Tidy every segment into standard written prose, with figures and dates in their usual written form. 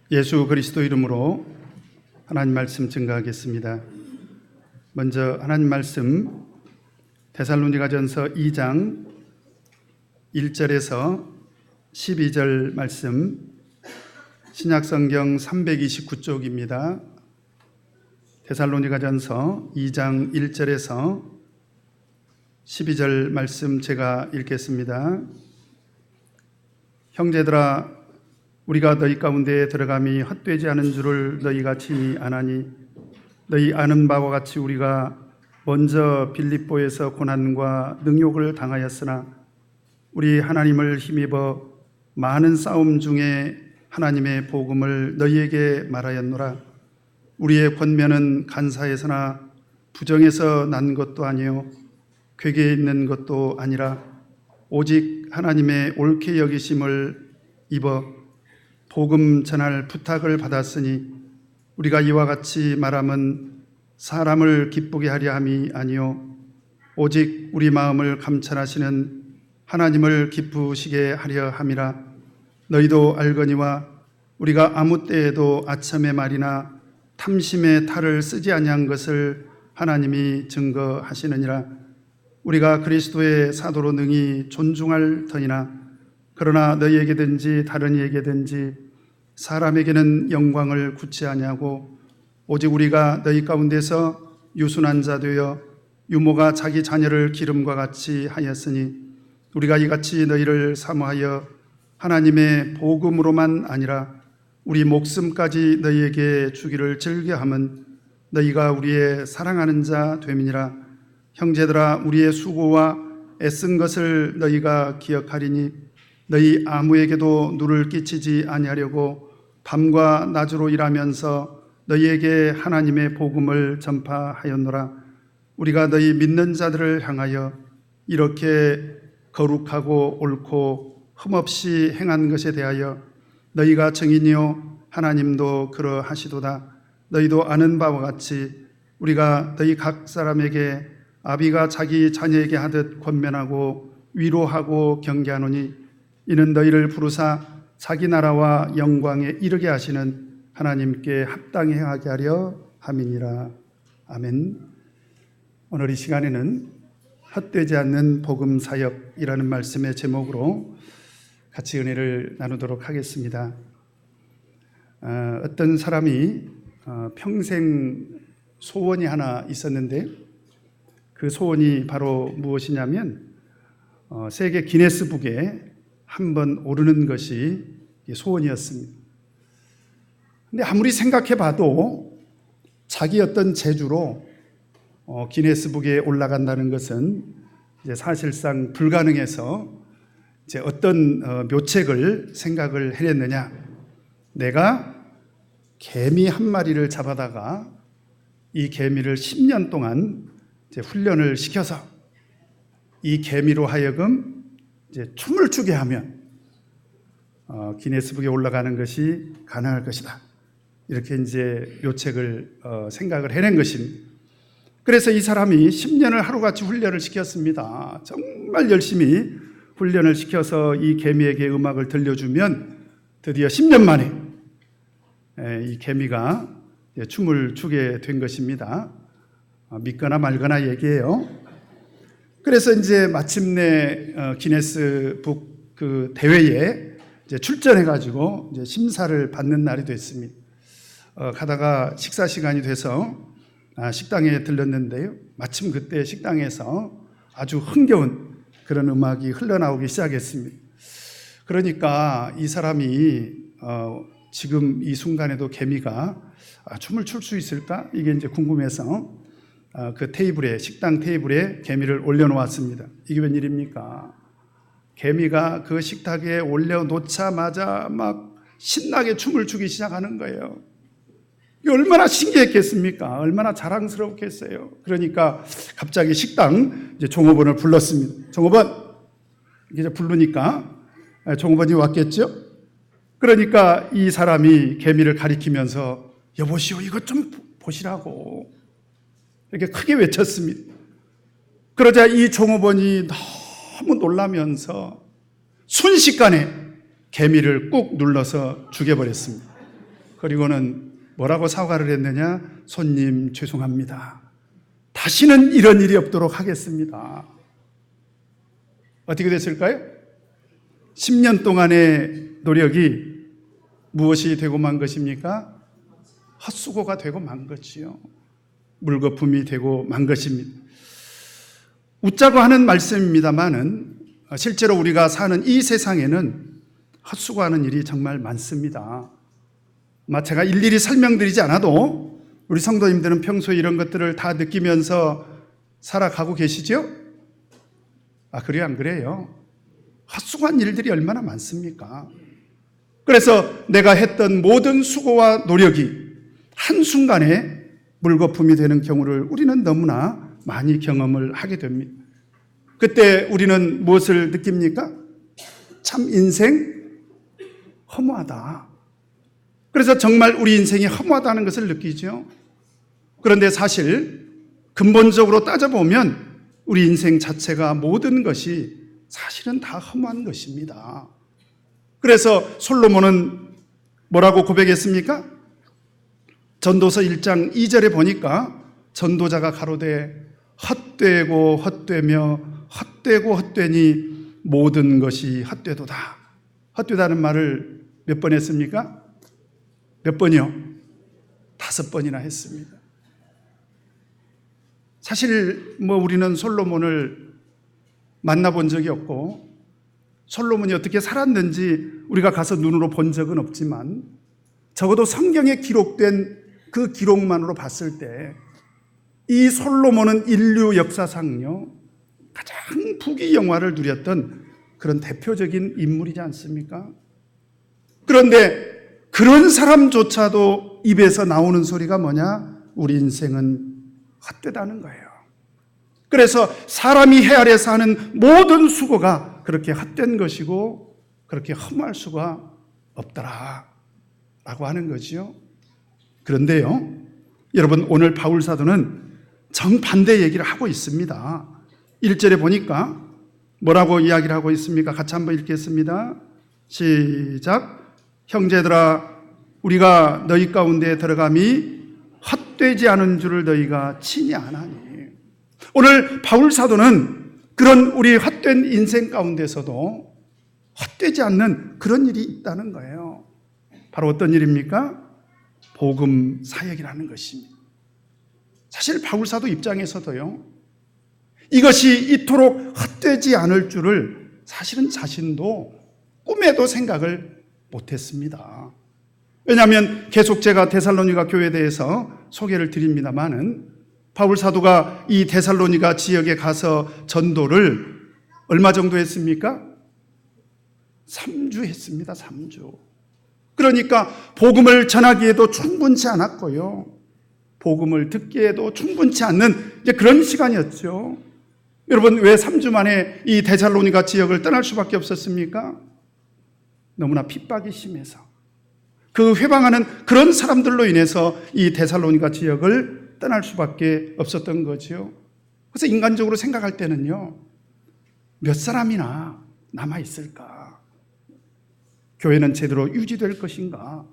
예수 그리스도 이름으로 하나님 말씀 증거하겠습니다. 먼저 하나님 말씀 데살로니가전서 2장 1절에서 12절 말씀, 신약성경 329쪽입니다. 데살로니가전서 2장 1절에서 12절 말씀 제가 읽겠습니다. 형제들아, 우리가 너희 가운데 들어감이 헛되지 않은 줄을 너희가 친히 아나니, 너희 아는 바와 같이 우리가 먼저 빌립보에서 고난과 능욕을 당하였으나 우리 하나님을 힘입어 많은 싸움 중에 하나님의 복음을 너희에게 말하였노라. 우리의 권면은 간사에서나 부정에서 난 것도 아니요 괴계에 있는 것도 아니라 오직 하나님의 옳게 여기심을 입어 복음 전할 부탁을 받았으니, 우리가 이와 같이 말함은 사람을 기쁘게 하려 함이 아니요 오직 우리 마음을 감찰하시는 하나님을 기쁘시게 하려 함이라. 너희도 알거니와 우리가 아무 때에도 아첨의 말이나 탐심의 탈을 쓰지 아니한 것을 하나님이 증거하시느니라. 우리가 그리스도의 사도로 능히 존중할 터이나, 그러나 너희에게든지 다른 이에게든지 사람에게는 영광을 굳이 아니하고 오직 우리가 너희 가운데서 유순한 자 되어 유모가 자기 자녀를 기름과 같이 하였으니, 우리가 이같이 너희를 사모하여 하나님의 복음으로만 아니라 우리 목숨까지 너희에게 주기를 즐겨함은 너희가 우리의 사랑하는 자 됨이니라. 형제들아, 우리의 수고와 애쓴 것을 너희가 기억하리니 너희 아무에게도 누를 끼치지 아니하려고 밤과 낮으로 일하면서 너희에게 하나님의 복음을 전파하였노라. 우리가 너희 믿는 자들을 향하여 이렇게 거룩하고 옳고 흠없이 행한 것에 대하여 너희가 증인이요 하나님도 그러하시도다. 너희도 아는 바와 같이 우리가 너희 각 사람에게 아비가 자기 자녀에게 하듯 권면하고 위로하고 경계하노니, 이는 너희를 부르사 자기 나라와 영광에 이르게 하시는 하나님께 합당히 행하게 하려 함이니라. 아멘. 오늘 이 시간에는 헛되지 않는 복음 사역이라는 말씀의 제목으로 같이 은혜를 나누도록 하겠습니다. 어떤 사람이 평생 소원이 하나 있었는데, 그 소원이 바로 무엇이냐면 세계 기네스북에 한번 오르는 것이 소원이었습니다. 근데 아무리 생각해 봐도 자기 어떤 재주로 기네스북에 올라간다는 것은 이제 사실상 불가능해서 이제 어떤 묘책을 생각을 해냈느냐. 내가 개미 한 마리를 잡아다가 이 개미를 10년 동안 이제 훈련을 시켜서 이 개미로 하여금 이제 춤을 추게 하면 기네스북에 올라가는 것이 가능할 것이다. 이렇게 이제 묘책을 생각을 해낸 것입니다. 그래서 이 사람이 10년을 하루같이 훈련을 시켰습니다. 정말 열심히 훈련을 시켜서 이 개미에게 음악을 들려주면 드디어 10년 만에 이 개미가 춤을 추게 된 것입니다. 믿거나 말거나 얘기예요. 그래서 이제 마침내 기네스북 그 대회에 이제 출전해가지고 이제 심사를 받는 날이 됐습니다. 가다가 식사 시간이 돼서 식당에 들렀는데요. 마침 그때 식당에서 아주 흥겨운 그런 음악이 흘러나오기 시작했습니다. 그러니까 이 사람이 지금 이 순간에도 개미가 춤을 출 수 있을까? 이게 이제 궁금해서 그 테이블에, 식당 테이블에 개미를 올려놓았습니다. 이게 웬일입니까? 개미가 그 식탁에 올려놓자마자 막 신나게 춤을 추기 시작하는 거예요. 이게 얼마나 신기했겠습니까? 얼마나 자랑스럽겠어요. 그러니까 갑자기 식당 이제 종업원을 불렀습니다. 종업원! 이제 부르니까 종업원이 왔겠죠? 그러니까 이 사람이 개미를 가리키면서 여보시오, 이것 좀 보시라고 이렇게 크게 외쳤습니다. 그러자 이 종업원이 너무 놀라면서 순식간에 개미를 꾹 눌러서 죽여버렸습니다. 그리고는 뭐라고 사과를 했느냐? 손님 죄송합니다. 다시는 이런 일이 없도록 하겠습니다. 어떻게 됐을까요? 10년 동안의 노력이 무엇이 되고 만 것입니까? 헛수고가 되고 만 것이요. 물거품이 되고 만 것입니다. 웃자고 하는 말씀입니다만은 실제로 우리가 사는 이 세상에는 헛수고하는 일이 정말 많습니다. 제가 일일이 설명드리지 않아도 우리 성도님들은 평소에 이런 것들을 다 느끼면서 살아가고 계시죠? 그래요? 안 그래요? 헛수고한 일들이 얼마나 많습니까? 그래서 내가 했던 모든 수고와 노력이 한순간에 물거품이 되는 경우를 우리는 너무나 많이 경험을 하게 됩니다. 그때 우리는 무엇을 느낍니까? 참 인생 허무하다. 그래서 정말 우리 인생이 허무하다는 것을 느끼죠. 그런데 사실 근본적으로 따져보면 우리 인생 자체가 모든 것이 사실은 다 허무한 것입니다. 그래서 솔로몬은 뭐라고 고백했습니까? 전도서 1장 2절에 보니까 전도자가 가로되 헛되고 헛되며 헛되고 헛되니 모든 것이 헛되도다. 헛되다는 말을 몇 번 했습니까? 몇 번이요? 5번이나 했습니다. 사실 우리는 솔로몬을 만나본 적이 없고 솔로몬이 어떻게 살았는지 우리가 가서 눈으로 본 적은 없지만 적어도 성경에 기록된 그 기록만으로 봤을 때 이 솔로몬은 인류 역사상요 가장 부귀영화를 누렸던 그런 대표적인 인물이지 않습니까? 그런데 그런 사람조차도 입에서 나오는 소리가 뭐냐? 우리 인생은 헛되다는 거예요. 그래서 사람이 해 아래서 하는 모든 수고가 그렇게 헛된 것이고 그렇게 허무할 수가 없더라 라고 하는 거지요. 그런데요, 여러분, 오늘 바울 사도는 정반대 얘기를 하고 있습니다. 1절에 보니까 뭐라고 이야기를 하고 있습니까? 같이 한번 읽겠습니다. 시작. 형제들아, 우리가 너희 가운데 들어감이 헛되지 않은 줄을 너희가 친히 아나니. 오늘 바울 사도는 그런 우리 헛된 인생 가운데서도 헛되지 않는 그런 일이 있다는 거예요. 바로 어떤 일입니까? 복음 사역이라는 것입니다. 사실 바울 사도 입장에서도요, 이것이 이토록 헛되지 않을 줄을 사실은 자신도 꿈에도 생각을 못했습니다. 왜냐하면 계속 제가 데살로니가 교회에 대해서 소개를 드립니다마는 바울 사도가 이 데살로니가 지역에 가서 전도를 얼마 정도 했습니까? 3주 했습니다. 3주. 그러니까 복음을 전하기에도 충분치 않았고요, 복음을 듣기에도 충분치 않는 이제 그런 시간이었죠. 여러분, 왜 3주 만에 이 데살로니가 지역을 떠날 수밖에 없었습니까? 너무나 핍박이 심해서 그 회방하는 그런 사람들로 인해서 이 데살로니가 지역을 떠날 수밖에 없었던 거죠. 그래서 인간적으로 생각할 때는요, 몇 사람이나 남아있을까? 교회는 제대로 유지될 것인가?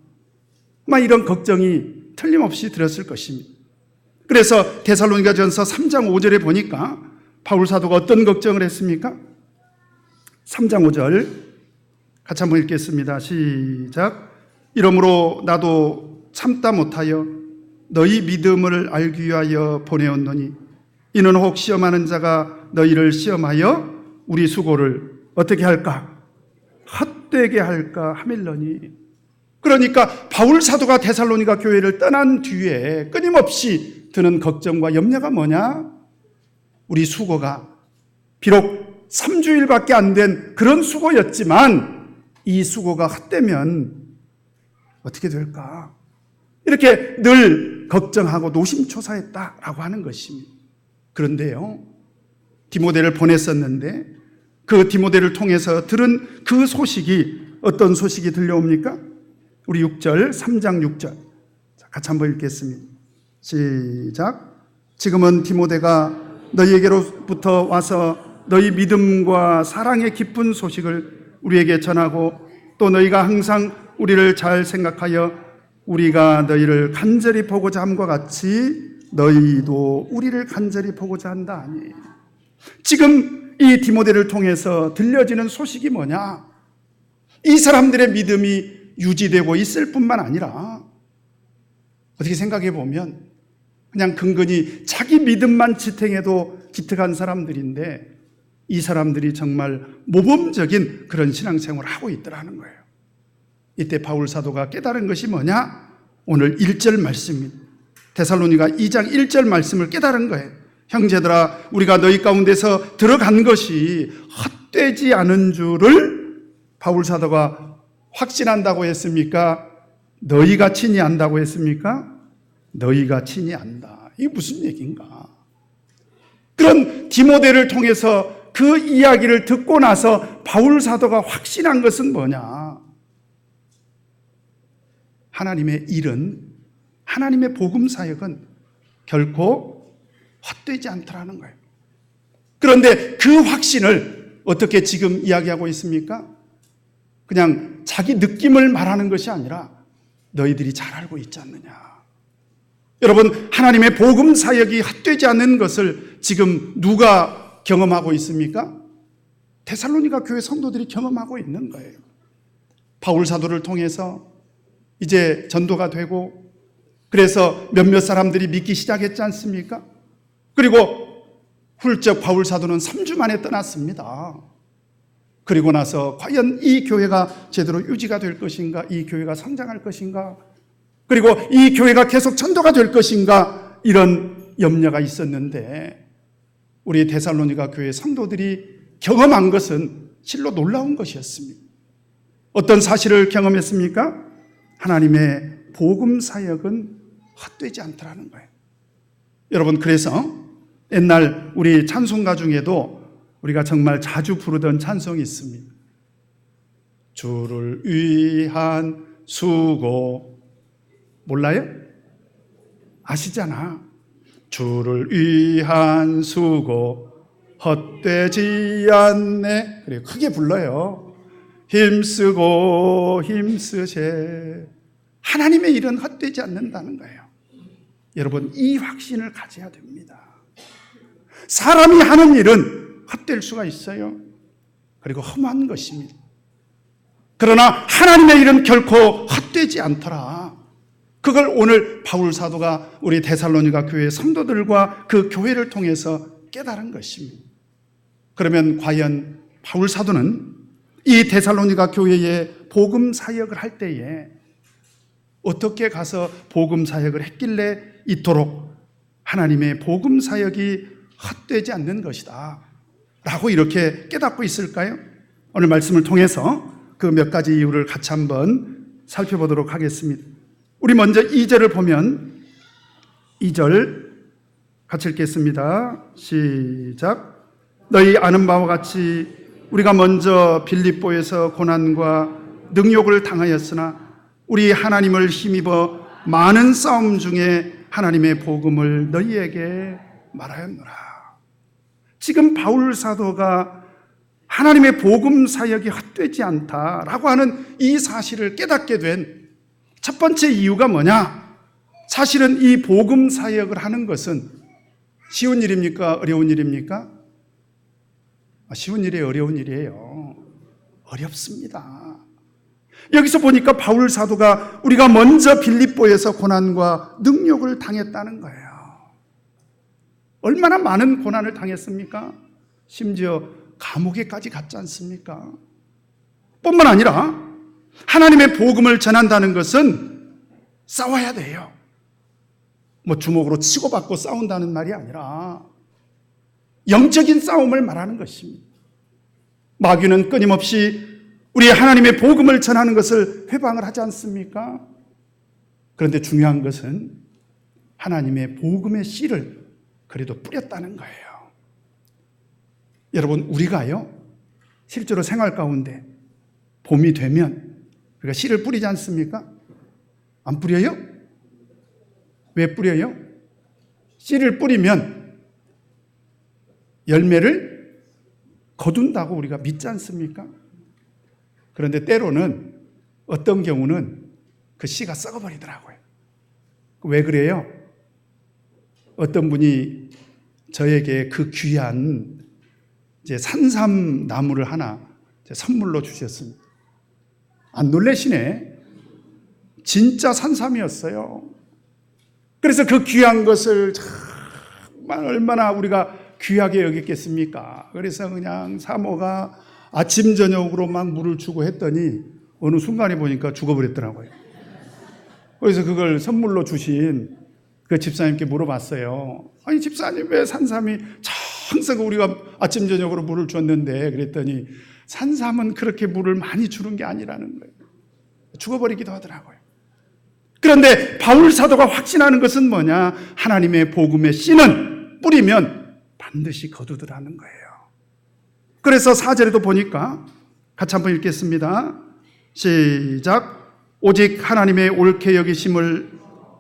이런 걱정이 틀림없이 들었을 것입니다. 그래서 데살로니가전서 3장 5절에 보니까 바울 사도가 어떤 걱정을 했습니까? 3장 5절 같이 한번 읽겠습니다. 시작. 이러므로 나도 참다 못하여 너희 믿음을 알기 위하여 보내었노니 이는 혹 시험하는 자가 너희를 시험하여 우리 수고를 어떻게 할까? 헛되게 할까 하밀러니. 그러니까 바울 사도가 데살로니가 교회를 떠난 뒤에 끊임없이 드는 걱정과 염려가 뭐냐? 우리 수고가 비록 3주일밖에 안 된 그런 수고였지만 이 수고가 헛되면 어떻게 될까? 이렇게 늘 걱정하고 노심초사했다라고 하는 것입니다. 그런데요, 디모데를 보냈었는데 그 디모데를 통해서 들은 그 소식이 어떤 소식이 들려옵니까? 우리 6절, 3장 6절 같이 한번 읽겠습니다. 시작. 지금은 디모데가 너희에게로부터 와서 너희 믿음과 사랑의 기쁜 소식을 우리에게 전하고 또 너희가 항상 우리를 잘 생각하여 우리가 너희를 간절히 보고자 함과 같이 너희도 우리를 간절히 보고자 한다 하니. 지금 이 디모데를 통해서 들려지는 소식이 뭐냐? 이 사람들의 믿음이 유지되고 있을 뿐만 아니라 어떻게 생각해 보면 그냥 근근히 자기 믿음만 지탱해도 기특한 사람들인데 이 사람들이 정말 모범적인 그런 신앙생활을 하고 있더라는 거예요. 이때 바울 사도가 깨달은 것이 뭐냐? 오늘 1절 말씀입니다. 데살로니가 2장 1절 말씀을 깨달은 거예요. 형제들아, 우리가 너희 가운데서 들어간 것이 헛되지 않은 줄을 바울 사도가 확신한다고 했습니까? 너희가 친히 안다고 했습니까? 너희가 친히 안다. 이게 무슨 얘기인가? 그런 디모데를 통해서 그 이야기를 듣고 나서 바울 사도가 확신한 것은 뭐냐? 하나님의 일은, 하나님의 복음 사역은 결코 헛되지 않더라는 거예요. 그런데 그 확신을 어떻게 지금 이야기하고 있습니까? 그냥 자기 느낌을 말하는 것이 아니라 너희들이 잘 알고 있지 않느냐. 여러분, 하나님의 복음 사역이 헛되지 않는 것을 지금 누가 경험하고 있습니까? 데살로니가 교회 성도들이 경험하고 있는 거예요. 바울 사도를 통해서 이제 전도가 되고, 그래서 몇몇 사람들이 믿기 시작했지 않습니까? 그리고 훌쩍 바울 사도는 3주 만에 떠났습니다. 그리고 나서 과연 이 교회가 제대로 유지가 될 것인가? 이 교회가 성장할 것인가? 그리고 이 교회가 계속 전도가 될 것인가? 이런 염려가 있었는데 우리 데살로니가 교회 성도들이 경험한 것은 실로 놀라운 것이었습니다. 어떤 사실을 경험했습니까? 하나님의 복음 사역은 헛되지 않더라는 거예요. 여러분, 그래서 옛날 우리 찬송가 중에도 우리가 정말 자주 부르던 찬송이 있습니다. 주를 위한 수고. 몰라요? 아시잖아. 주를 위한 수고 헛되지 않네. 그래, 크게 불러요. 힘쓰고 힘쓰세. 하나님의 일은 헛되지 않는다는 거예요. 여러분, 이 확신을 가져야 됩니다. 사람이 하는 일은 헛될 수가 있어요. 그리고 험한 것입니다. 그러나 하나님의 일은 결코 헛되지 않더라. 그걸 오늘 바울 사도가 우리 데살로니가 교회 성도들과 그 교회를 통해서 깨달은 것입니다. 그러면 과연 바울 사도는 이 데살로니가 교회에 복음 사역을 할 때에 어떻게 가서 복음 사역을 했길래 이토록 하나님의 복음 사역이 헛되지 않는 것이다 라고 이렇게 깨닫고 있을까요? 오늘 말씀을 통해서 그 몇 가지 이유를 같이 한번 살펴보도록 하겠습니다. 우리 먼저 2절을 보면 2절 같이 읽겠습니다. 시작. 너희 아는 바와 같이 우리가 먼저 빌립보에서 고난과 능욕을 당하였으나 우리 하나님을 힘입어 많은 싸움 중에 하나님의 복음을 너희에게 말하였노라. 지금 바울 사도가 하나님의 복음 사역이 헛되지 않다라고 하는 이 사실을 깨닫게 된 첫 번째 이유가 뭐냐? 사실은 이 복음 사역을 하는 것은 쉬운 일입니까? 어려운 일입니까? 쉬운 일이에요? 어려운 일이에요? 어렵습니다. 여기서 보니까 바울 사도가 우리가 먼저 빌립보에서 고난과 능욕을 당했다는 거예요. 얼마나 많은 고난을 당했습니까? 심지어 감옥에까지 갔지 않습니까? 뿐만 아니라 하나님의 복음을 전한다는 것은 싸워야 돼요. 뭐 주먹으로 치고받고 싸운다는 말이 아니라 영적인 싸움을 말하는 것입니다. 마귀는 끊임없이 우리 하나님의 복음을 전하는 것을 회방을 하지 않습니까? 그런데 중요한 것은 하나님의 복음의 씨를 그래도 뿌렸다는 거예요. 여러분, 우리가요 실제로 생활 가운데 봄이 되면 우리가 씨를 뿌리지 않습니까? 안 뿌려요? 왜 뿌려요? 씨를 뿌리면 열매를 거둔다고 우리가 믿지 않습니까? 그런데 때로는 어떤 경우는 그 씨가 썩어버리더라고요. 왜 그래요? 어떤 분이 저에게 그 귀한 이제 산삼 나무를 하나 선물로 주셨습니다. 안 놀라시네? 진짜 산삼이었어요. 그래서 그 귀한 것을 정말 얼마나 우리가 귀하게 여겼겠습니까? 그래서 그냥 사모가 아침 저녁으로 막 물을 주고 했더니 어느 순간에 보니까 죽어버렸더라고요. 그래서 그걸 선물로 주신 그 집사님께 물어봤어요. 아니 집사님 왜 산삼이 항상 우리가 아침 저녁으로 물을 줬는데, 그랬더니 산삼은 그렇게 물을 많이 주는 게 아니라는 거예요. 죽어버리기도 하더라고요. 그런데 바울 사도가 확신하는 것은 뭐냐? 하나님의 복음의 씨는 뿌리면 반드시 거두더라는 거예요. 그래서 4절에도 보니까 같이 한번 읽겠습니다. 시작. 오직 하나님의 옳게 여기심을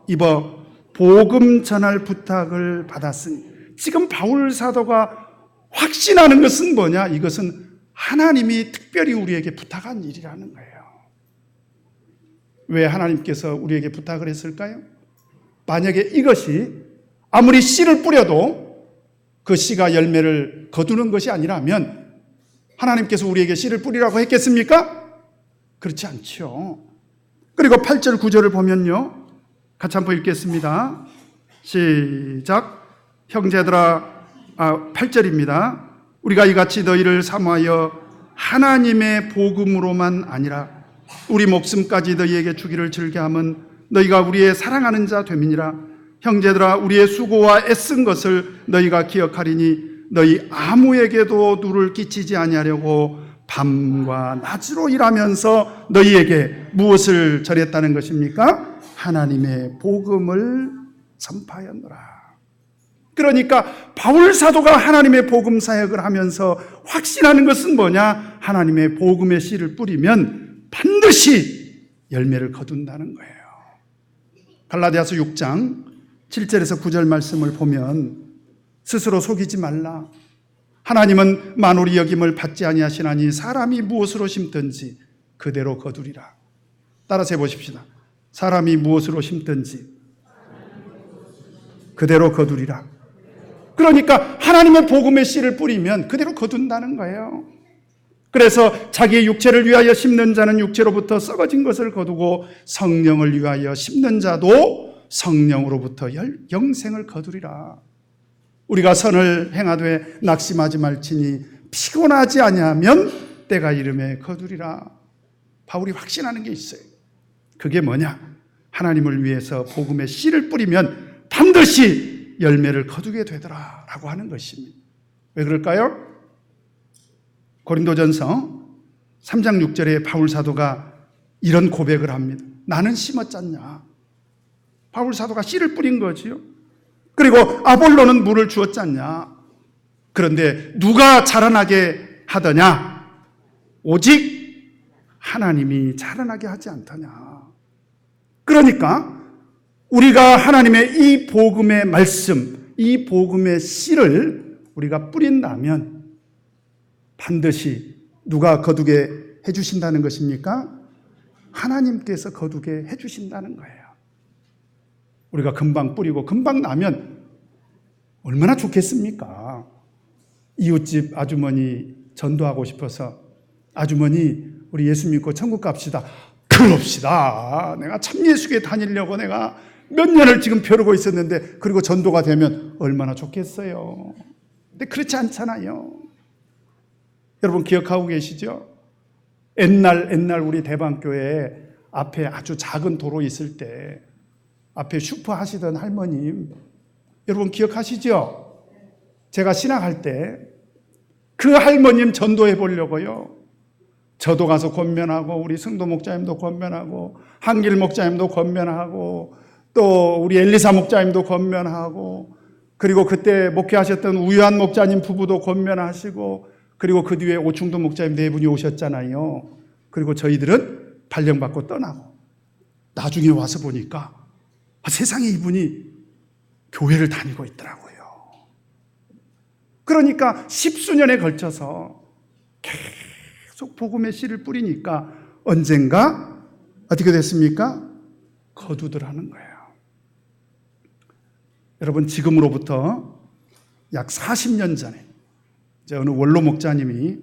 입어 복음 전할 부탁을 받았으니. 지금 바울 사도가 확신하는 것은 뭐냐? 이것은 하나님이 특별히 우리에게 부탁한 일이라는 거예요. 왜 하나님께서 우리에게 부탁을 했을까요? 만약에 이것이 아무리 씨를 뿌려도 그 씨가 열매를 거두는 것이 아니라면 하나님께서 우리에게 씨를 뿌리라고 했겠습니까? 그렇지 않죠. 그리고 8절 9절을 보면요, 같이 한번 읽겠습니다. 시작. 형제들아, 8절입니다. 우리가 이같이 너희를 사모하여 하나님의 복음으로만 아니라 우리 목숨까지 너희에게 주기를 즐겨함은 너희가 우리의 사랑하는 자 됨이니라. 형제들아, 우리의 수고와 애쓴 것을 너희가 기억하리니 너희 아무에게도 누를 끼치지 아니하려고 밤과 낮으로 일하면서 너희에게 무엇을 전했다는 것입니까? 하나님의 복음을 선포하였노라. 그러니까 바울 사도가 하나님의 복음 사역을 하면서 확신하는 것은 뭐냐? 하나님의 복음의 씨를 뿌리면 반드시 열매를 거둔다는 거예요. 갈라디아서 6장 7절에서 9절 말씀을 보면 스스로 속이지 말라. 하나님은 만홀이 여김을 받지 아니하시나니 사람이 무엇으로 심든지 그대로 거두리라. 따라서 해보십시다. 사람이 무엇으로 심든지 그대로 거두리라. 그러니까 하나님의 복음의 씨를 뿌리면 그대로 거둔다는 거예요. 그래서 자기의 육체를 위하여 심는 자는 육체로부터 썩어진 것을 거두고 성령을 위하여 심는 자도 성령으로부터 영생을 거두리라. 우리가 선을 행하되 낙심하지 말지니 피곤하지 아니하면 때가 이름에 거두리라. 바울이 확신하는 게 있어요. 그게 뭐냐? 하나님을 위해서 복음의 씨를 뿌리면 반드시 열매를 거두게 되더라라고 하는 것입니다. 왜 그럴까요? 고린도전서 3장 6절에 바울 사도가 이런 고백을 합니다. 나는 심었잖냐? 바울 사도가 씨를 뿌린 거지요. 그리고 아볼로는 물을 주었잖냐? 그런데 누가 자라나게 하더냐? 오직 하나님이 자라나게 하지 않더냐? 그러니까 우리가 하나님의 이 복음의 말씀, 이 복음의 씨를 우리가 뿌린다면 반드시 누가 거두게 해주신다는 것입니까? 하나님께서 거두게 해주신다는 거예요. 우리가 금방 뿌리고 금방 나면 얼마나 좋겠습니까? 이웃집 아주머니 전도하고 싶어서 아주머니 우리 예수 믿고 천국 갑시다. 그럽시다. 내가 참 예수교회 다니려고 내가 몇 년을 지금 벼르고 있었는데 그리고 전도가 되면 얼마나 좋겠어요. 근데 그렇지 않잖아요. 여러분 기억하고 계시죠? 옛날 우리 대방교회 앞에 아주 작은 도로 있을 때 앞에 슈퍼 하시던 할머님 여러분 기억하시죠? 제가 신학할 때 그 할머님 전도해 보려고요. 저도 가서 권면하고 우리 승도 목자님도 권면하고 한길 목자님도 권면하고 또 우리 엘리사 목자님도 권면하고 그리고 그때 목회하셨던 우유한 목자님 부부도 권면하시고 그리고 그 뒤에 오충도 목자님 네 분이 오셨잖아요. 그리고 저희들은 발령받고 떠나고 나중에 와서 보니까 세상에 이분이 교회를 다니고 있더라고요. 그러니까 10수년에 걸쳐서 계속 복음의 씨를 뿌리니까 언젠가 어떻게 됐습니까? 거두더라는 거예요. 여러분, 지금으로부터 약 40년 전에 어느 원로 목자님이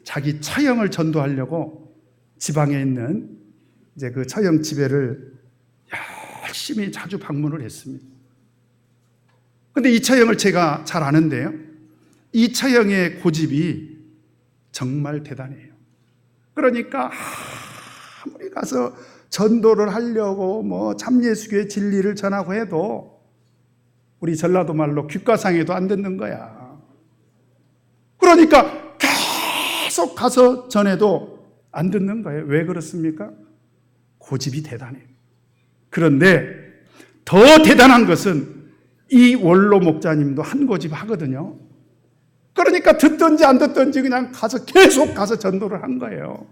자기 처형을 전도하려고 지방에 있는 그 처형 집회를 열심히 자주 방문을 했습니다. 그런데 이 처형을 제가 잘 아는데요, 이 처형의 고집이 정말 대단해요. 그러니까 아무리 가서 전도를 하려고 참예수교의 진리를 전하고 해도 우리 전라도 말로 귓가상에도 안 듣는 거야. 그러니까 계속 가서 전해도 안 듣는 거예요. 왜 그렇습니까? 고집이 대단해요. 그런데 더 대단한 것은 이 원로 목자님도 한 고집 하거든요. 그러니까 듣든지 안 듣든지 그냥 가서 계속 가서 전도를 한 거예요.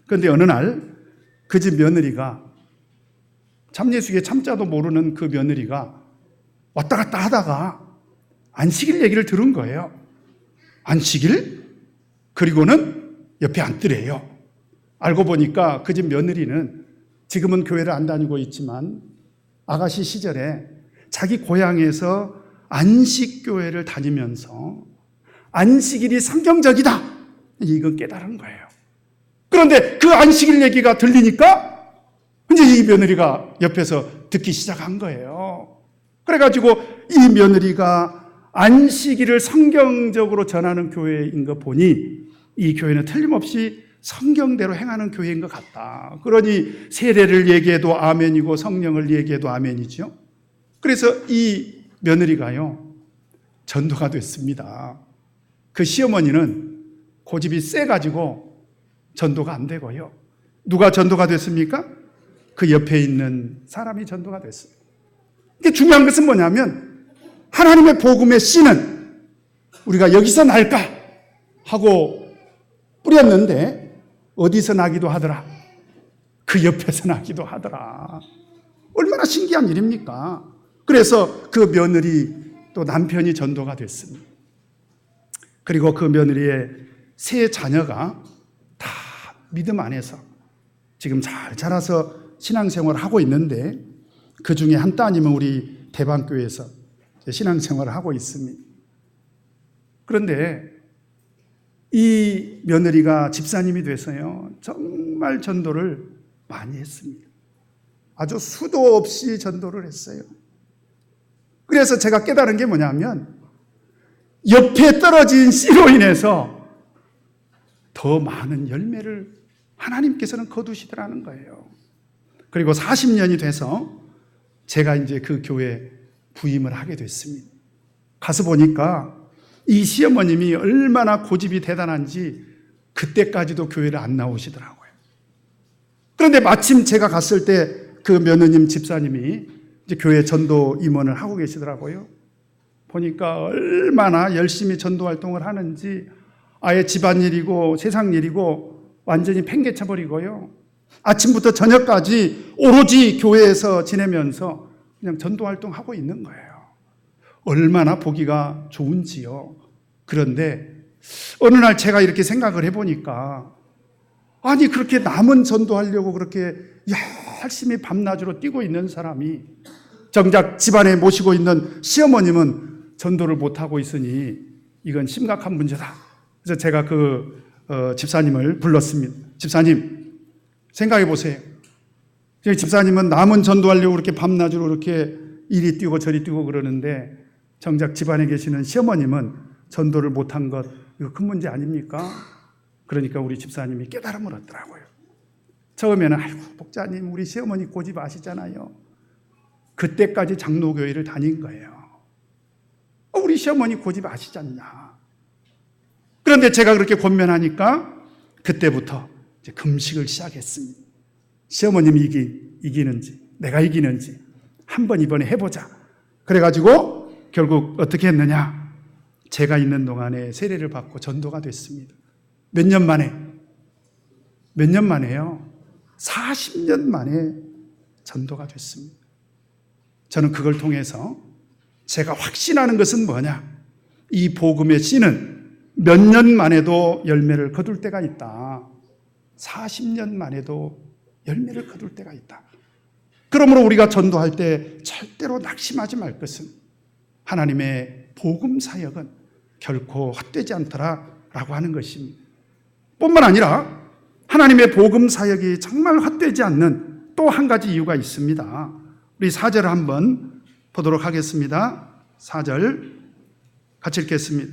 그런데 어느 날 그 집 며느리가, 참예수교의 참자도 모르는 그 며느리가 왔다 갔다 하다가 안식일 얘기를 들은 거예요. 안식일? 그리고는 옆에 앉더래요. 알고 보니까 그 집 며느리는 지금은 교회를 안 다니고 있지만 아가씨 시절에 자기 고향에서 안식교회를 다니면서 안식일이 성경적이다, 이건 깨달은 거예요. 그런데 그 안식일 얘기가 들리니까 이제 이 며느리가 옆에서 듣기 시작한 거예요. 그래가지고 이 며느리가 안식일을 성경적으로 전하는 교회인 거 보니 이 교회는 틀림없이 성경대로 행하는 교회인 것 같다. 그러니 세례를 얘기해도 아멘이고 성령을 얘기해도 아멘이죠. 그래서 이 며느리가요, 전도가 됐습니다. 그 시어머니는 고집이 세가지고 전도가 안 되고요. 누가 전도가 됐습니까? 그 옆에 있는 사람이 전도가 됐어요. 이게 중요한 것은 뭐냐면, 하나님의 복음의 씨는 우리가 여기서 날까 하고 뿌렸는데 어디서 나기도 하더라? 그 옆에서 나기도 하더라. 얼마나 신기한 일입니까? 그래서 그 며느리 또 남편이 전도가 됐습니다. 그리고 그 며느리의 세 자녀가 다 믿음 안에서 지금 잘 자라서 신앙생활을 하고 있는데, 그 중에 한 따님은 우리 대방교회에서 신앙생활을 하고 있습니다. 그런데 이 며느리가 집사님이 돼서요, 정말 전도를 많이 했습니다. 아주 수도 없이 전도를 했어요. 그래서 제가 깨달은 게 뭐냐면, 옆에 떨어진 씨로 인해서 더 많은 열매를 하나님께서는 거두시더라는 거예요. 그리고 40년이 돼서 제가 이제 그 교회에 부임을 하게 됐습니다. 가서 보니까 이 시어머님이 얼마나 고집이 대단한지 그때까지도 교회를 안 나오시더라고요. 그런데 마침 제가 갔을 때 그 며느님 집사님이 이제 교회 전도 임원을 하고 계시더라고요. 보니까 얼마나 열심히 전도 활동을 하는지 아예 집안일이고 세상 일이고 완전히 팽개쳐버리고요. 아침부터 저녁까지 오로지 교회에서 지내면서 그냥 전도 활동하고 있는 거예요. 얼마나 보기가 좋은지요. 그런데 어느 날 제가 이렇게 생각을 해보니까, 아니 그렇게 남은 전도하려고 그렇게 열심히 밤낮으로 뛰고 있는 사람이 정작 집안에 모시고 있는 시어머님은 전도를 못하고 있으니 이건 심각한 문제다. 그래서 제가 그 집사님을 불렀습니다. 집사님, 생각해 보세요. 집사님은 남은 전도하려고 그렇게 밤낮으로 이렇게 이리 뛰고 저리 뛰고 그러는데, 정작 집안에 계시는 시어머님은 전도를 못한 것, 이거 큰 문제 아닙니까? 그러니까 우리 집사님이 깨달음을 얻더라고요. 처음에는 아이고 목자님, 우리 시어머니 고집 아시잖아요. 그때까지 장로교회를 다닌 거예요. 우리 시어머니 고집 아시지 않냐. 그런데 제가 그렇게 권면하니까 그때부터 이제 금식을 시작했습니다. 시어머님이 이기는지 내가 이기는지 한번 이번에 해보자. 그래가지고 결국 어떻게 했느냐, 제가 있는 동안에 세례를 받고 전도가 됐습니다. 몇 년 만에요? 40년 만에 전도가 됐습니다. 저는 그걸 통해서 제가 확신하는 것은 뭐냐, 이 복음의 씨는 몇 년 만에도 열매를 거둘 때가 있다. 40년 만에도 열매를 거둘 때가 있다. 그러므로 우리가 전도할 때 절대로 낙심하지 말 것은 하나님의 복음 사역은 결코 헛되지 않더라라고 하는 것입니다. 뿐만 아니라 하나님의 복음 사역이 정말 헛되지 않는 또 한 가지 이유가 있습니다. 우리 4절을 한번 보도록 하겠습니다. 4절 같이 읽겠습니다.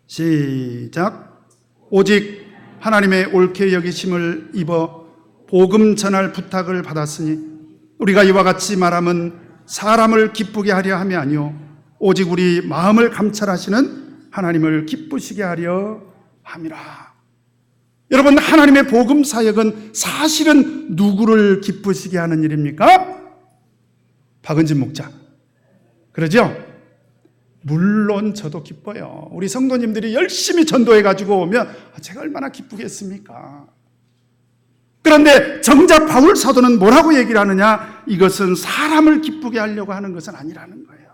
시작. 오직 하나님의 옳게 여기심을 입어 복음 전할 부탁을 받았으니 우리가 이와 같이 말함은 사람을 기쁘게 하려 함이 아니요 오직 우리 마음을 감찰하시는 하나님을 기쁘시게 하려 함이라. 여러분, 하나님의 복음 사역은 사실은 누구를 기쁘시게 하는 일입니까? 박은진 목자. 그러죠? 물론 저도 기뻐요. 우리 성도님들이 열심히 전도해 가지고 오면 제가 얼마나 기쁘겠습니까? 그런데 정작 바울 사도는 뭐라고 얘기를 하느냐? 이것은 사람을 기쁘게 하려고 하는 것은 아니라는 거예요.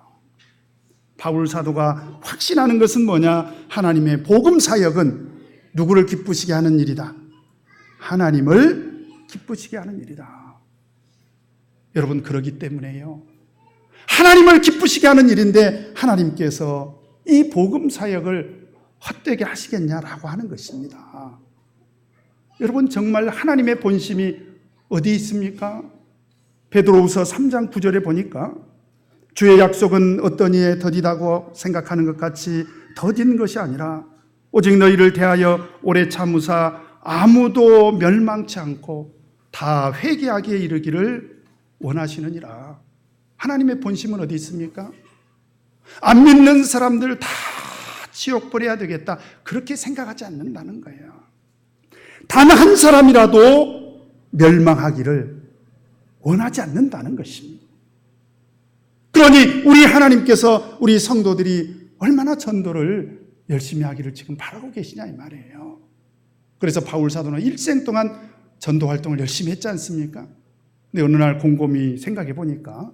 바울 사도가 확신하는 것은 뭐냐? 하나님의 복음 사역은 누구를 기쁘시게 하는 일이다. 하나님을 기쁘시게 하는 일이다. 여러분, 그러기 때문에요. 하나님을 기쁘시게 하는 일인데 하나님께서 이 복음 사역을 헛되게 하시겠냐라고 하는 것입니다. 여러분, 정말 하나님의 본심이 어디 있습니까? 베드로후서 3장 9절에 보니까 주의 약속은 어떤 이에 더디다고 생각하는 것 같이 더딘 것이 아니라 오직 너희를 대하여 오래 참으사 아무도 멸망치 않고 다 회개하기에 이르기를 원하시느니라. 하나님의 본심은 어디 있습니까? 안 믿는 사람들 다 지옥 보내야 되겠다, 그렇게 생각하지 않는다는 거예요. 단 한 사람이라도 멸망하기를 원하지 않는다는 것입니다. 그러니 우리 하나님께서 우리 성도들이 얼마나 전도를 열심히 하기를 지금 바라고 계시냐 이 말이에요. 그래서 바울 사도는 일생 동안 전도 활동을 열심히 했지 않습니까? 근데 어느 날 곰곰이 생각해 보니까,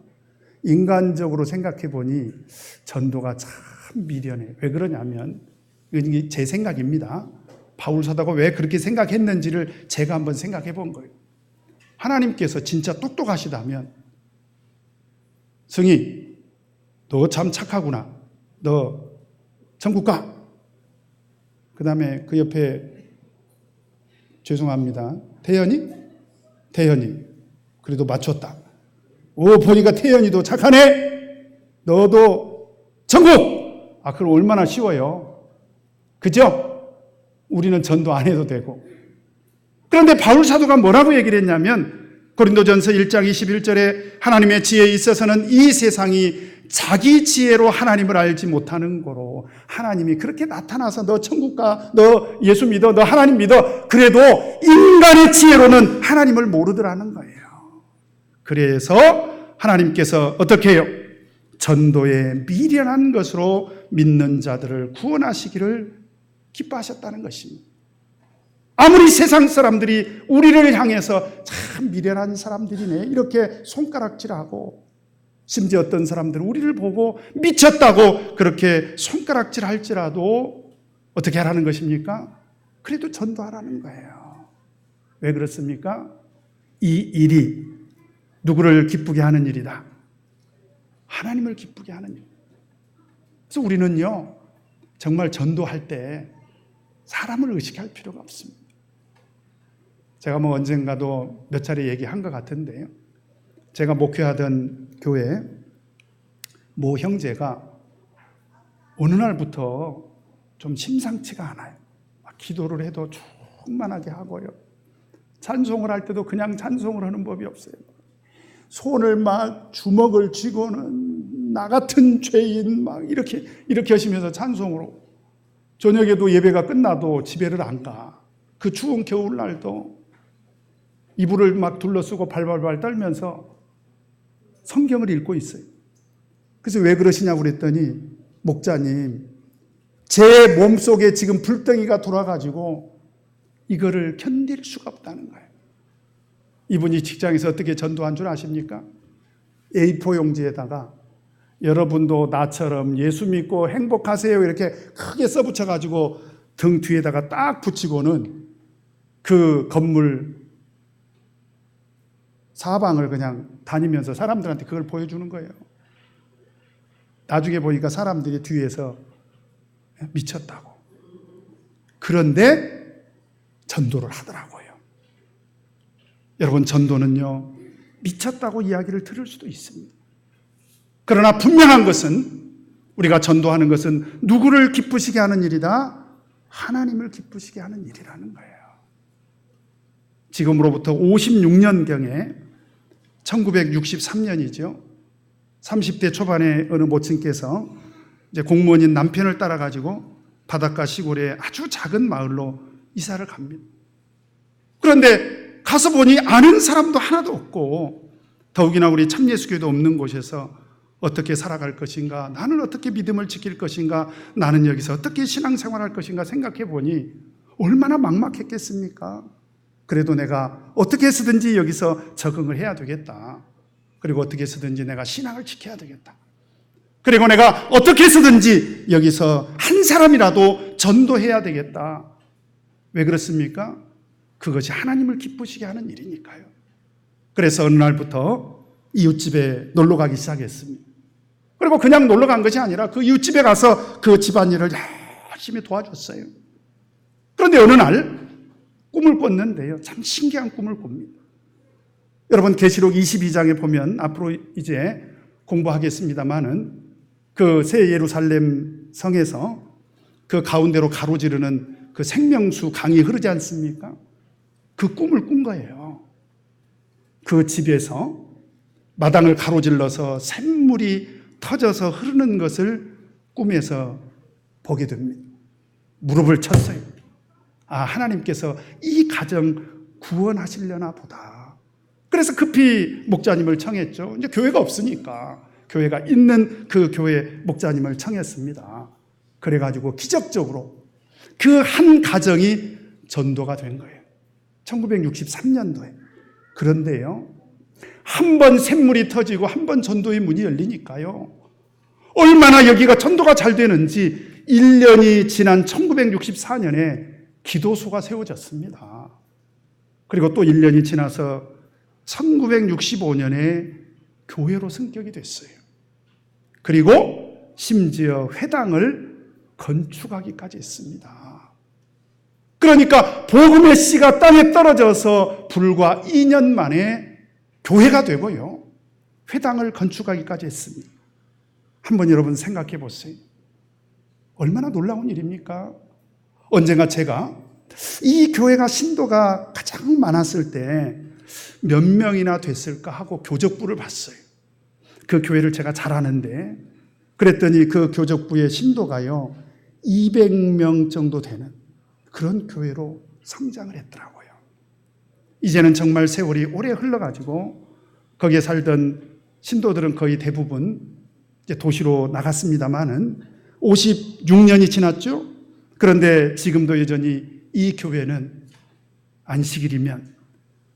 인간적으로 생각해 보니 전도가 참 미련해. 왜 그러냐면, 이건 제 생각입니다. 바울 사도가 왜 그렇게 생각했는지를 제가 한번 생각해 본 거예요. 하나님께서 진짜 똑똑하시다면, 승희, 너 참 착하구나. 너 천국 가. 그 다음에 그 옆에, 죄송합니다, 태연이. 그래도 맞췄다. 오, 보니까 태연이도 착하네. 너도 천국. 아, 그럼 얼마나 쉬워요. 그죠? 우리는 전도 안 해도 되고. 그런데 바울 사도가 뭐라고 얘기를 했냐면, 고린도전서 1장 21절에 하나님의 지혜에 있어서는 이 세상이 자기 지혜로 하나님을 알지 못하는 거로, 하나님이 그렇게 나타나서 너 천국 가, 너 예수 믿어, 너 하나님 믿어, 그래도 인간의 지혜로는 하나님을 모르더라는 거예요. 그래서 하나님께서 어떻게 해요? 전도에 미련한 것으로 믿는 자들을 구원하시기를 기뻐하셨다는 것입니다. 아무리 세상 사람들이 우리를 향해서 참 미련한 사람들이네 이렇게 손가락질하고, 심지어 어떤 사람들은 우리를 보고 미쳤다고 그렇게 손가락질 할지라도 어떻게 하라는 것입니까? 그래도 전도하라는 거예요. 왜 그렇습니까? 이 일이 누구를 기쁘게 하는 일이다. 하나님을 기쁘게 하는 일. 그래서 우리는요, 정말 전도할 때 사람을 의식할 필요가 없습니다. 제가 언젠가도 몇 차례 얘기한 것 같은데요. 제가 목회하던 교회 모 형제가 어느 날부터 좀 심상치가 않아요. 막 기도를 해도 충만하게 하고요. 찬송을 할 때도 그냥 찬송을 하는 법이 없어요. 손을 막 주먹을 쥐고는 나 같은 죄인 막 이렇게 하시면서 찬송으로, 저녁에도 예배가 끝나도 집에를 안 가. 그 추운 겨울날도 이불을 막 둘러쓰고 발발발 떨면서 성경을 읽고 있어요. 그래서 왜 그러시냐고 그랬더니, 목자님, 제 몸속에 지금 불덩이가 돌아가지고 이거를 견딜 수가 없다는 거예요. 이분이 직장에서 어떻게 전도한 줄 아십니까? A4 용지에다가 여러분도 나처럼 예수 믿고 행복하세요 이렇게 크게 써붙여가지고 등 뒤에다가 딱 붙이고는 그 건물 사방을 그냥 다니면서 사람들한테 그걸 보여주는 거예요. 나중에 보니까 사람들이 뒤에서 미쳤다고. 그런데 전도를 하더라고요. 여러분, 전도는요, 미쳤다고 이야기를 들을 수도 있습니다. 그러나 분명한 것은, 우리가 전도하는 것은 누구를 기쁘시게 하는 일이다? 하나님을 기쁘시게 하는 일이라는 거예요. 지금으로부터 56년경에 1963년이죠. 30대 초반에 어느 모친께서 이제 공무원인 남편을 따라가지고 바닷가 시골의 아주 작은 마을로 이사를 갑니다. 그런데 가서 보니 아는 사람도 하나도 없고, 더욱이나 우리 참예수교도 없는 곳에서 어떻게 살아갈 것인가, 나는 어떻게 믿음을 지킬 것인가, 나는 여기서 어떻게 신앙생활할 것인가 생각해 보니 얼마나 막막했겠습니까? 그래도 내가 어떻게 해서든지 여기서 적응을 해야 되겠다. 그리고 어떻게 해서든지 내가 신앙을 지켜야 되겠다. 그리고 내가 어떻게 해서든지 여기서 한 사람이라도 전도해야 되겠다. 왜 그렇습니까? 그것이 하나님을 기쁘시게 하는 일이니까요. 그래서 어느 날부터 이웃집에 놀러 가기 시작했습니다. 그리고 그냥 놀러 간 것이 아니라 그 이웃집에 가서 그 집안일을 열심히 도와줬어요. 그런데 어느 날 꿈을 꿨는데요, 참 신기한 꿈을 꿉니다. 여러분, 계시록 22장에 보면, 앞으로 이제 공부하겠습니다마는, 그 새 예루살렘 성에서 그 가운데로 가로지르는 그 생명수 강이 흐르지 않습니까? 그 꿈을 꾼 거예요. 그 집에서 마당을 가로질러서 샘물이 터져서 흐르는 것을 꿈에서 보게 됩니다. 무릎을 쳤어요. 아, 하나님께서 이 가정 구원하시려나 보다. 그래서 급히 목자님을 청했죠. 이제 교회가 없으니까 교회가 있는 그 교회 목자님을 청했습니다. 그래가지고 기적적으로 그 한 가정이 전도가 된 거예요. 1963년도에. 그런데요, 한 번 샘물이 터지고 한 번 전도의 문이 열리니까요, 얼마나 여기가 전도가 잘 되는지 1년이 지난 1964년에 기도소가 세워졌습니다. 그리고 또 1년이 지나서 1965년에 교회로 승격이 됐어요. 그리고 심지어 회당을 건축하기까지 했습니다. 그러니까 복음의 씨가 땅에 떨어져서 불과 2년 만에 교회가 되고요, 회당을 건축하기까지 했습니다. 한번 여러분 생각해 보세요. 얼마나 놀라운 일입니까? 언젠가 제가 이 교회가 신도가 가장 많았을 때 몇 명이나 됐을까 하고 교적부를 봤어요. 그 교회를 제가 잘 아는데, 그랬더니 그 교적부의 신도가요 200명 정도 되는 그런 교회로 성장을 했더라고요. 이제는 정말 세월이 오래 흘러가지고 거기에 살던 신도들은 거의 대부분 이제 도시로 나갔습니다마는 56년이 지났죠. 그런데 지금도 여전히 이 교회는 안식일이면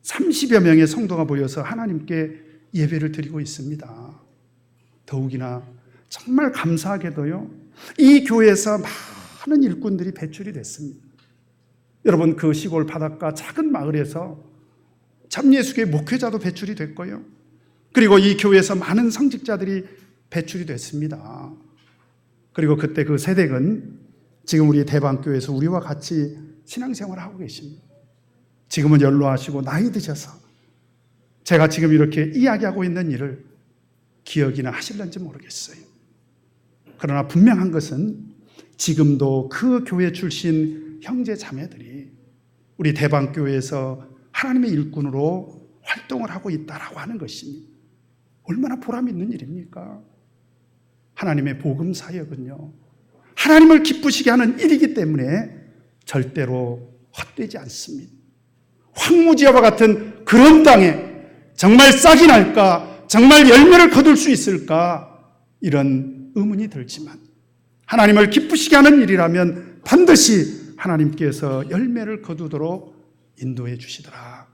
30여 명의 성도가 모여서 하나님께 예배를 드리고 있습니다. 더욱이나 정말 감사하게도요, 이 교회에서 많은 일꾼들이 배출이 됐습니다. 여러분, 그 시골 바닷가 작은 마을에서 참예수교회 목회자도 배출이 됐고요, 그리고 이 교회에서 많은 성직자들이 배출이 됐습니다. 그리고 그때 그 세댁은 지금 우리 대방교회에서 우리와 같이 신앙생활을 하고 계십니다. 지금은 연로하시고 나이 드셔서 제가 지금 이렇게 이야기하고 있는 일을 기억이나 하실런지 모르겠어요. 그러나 분명한 것은 지금도 그 교회 출신 형제 자매들이 우리 대방교회에서 하나님의 일꾼으로 활동을 하고 있다라고 하는 것입니다. 얼마나 보람 있는 일입니까? 하나님의 복음 사역은요, 하나님을 기쁘시게 하는 일이기 때문에 절대로 헛되지 않습니다. 황무지와 같은 그런 땅에 정말 싹이 날까, 정말 열매를 거둘 수 있을까, 이런 의문이 들지만 하나님을 기쁘시게 하는 일이라면 반드시 하나님께서 열매를 거두도록 인도해 주시더라.